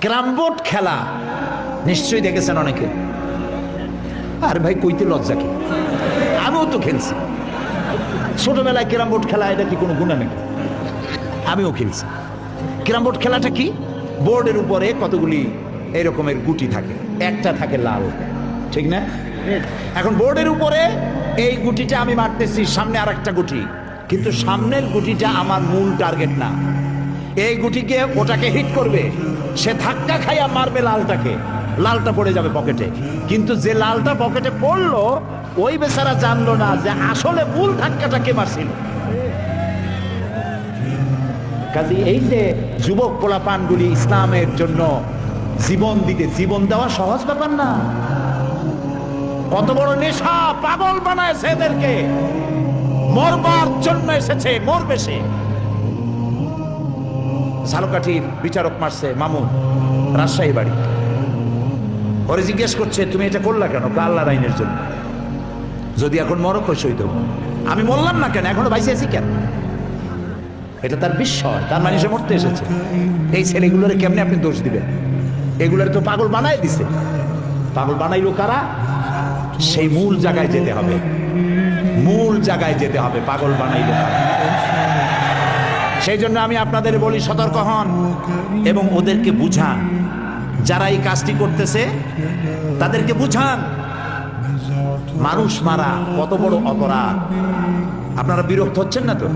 Carrom board খেলা নিশ্চয়ই দেখেছেন অনেকে। আর ভাই কইতে লজ্জা কি, আমিও তো খেলছি ছোটবেলায় ক্যারাম বোর্ড খেলা। এটা কি কোনো গুণা নাকি? আমিও খেলছি। ক্যারাম বোর্ড খেলাটা কি? বোর্ডের উপরে কতগুলি এরকমের গুটি থাকে, একটা থাকে লাল, ঠিক না? এখন বোর্ডের উপরে এই গুটিটা আমি মারতেছি, সামনে আর একটা গুটি, কিন্তু সামনের গুটিটা আমার মূল টার্গেট না। এই গুটিকে ওটাকে হিট করবে, সে ধাক্কা খাইয়া মারবে লালটাকে, লালটা পড়ে যাবে পকেটে। কিন্তু যে লালটা পকেটে পড়লো ওই বেচারা জানলো না যে আসলে মূল ধাক্কাটা কে মারছিল। কাজে এই যে যুবক পোলাপানগুলি ইসলামের জন্য জীবন দিতে, জীবন দেওয়া সহজ ব্যাপার না। কত বড় নেশা, পাগল বানায় এদেরকে, মরবার জন্য এসেছে, মরবে সে। ঝালকাঠির বিচারক মারছে মামুন, রাজশাহী বাড়ি। ওরে জিজ্ঞেস করছে তুমি এটা করলা কেন? আল্লাহর আইনের জন্য। যদি এখন মরো খুশি হইত, আমি মরলাম না কেন, এখনো বাইসে আছি কেন? এটা তার বিস্ময়, তার মানে সে মরতে এসেছে। এই ছেলেগুলোর কেমনে আপনি দোষ দিবেন? এগুলোর তো পাগল বানায় দিছে। পাগল বানাইলো কারা? সেই মূল জায়গায় যেতে হবে, মূল জায়গায় যেতে হবে। পাগল বানাইলো কারা? সেই জন্য আমি আপনাদের বলি সতর্ক হন এবং ওদেরকে বুঝান। যারা এই কাজটি করতেছে তাদেরকে বুঝান মানুষ মারা কত বড় অপরাধ। আপনারা বিরক্ত হচ্ছেন না তো?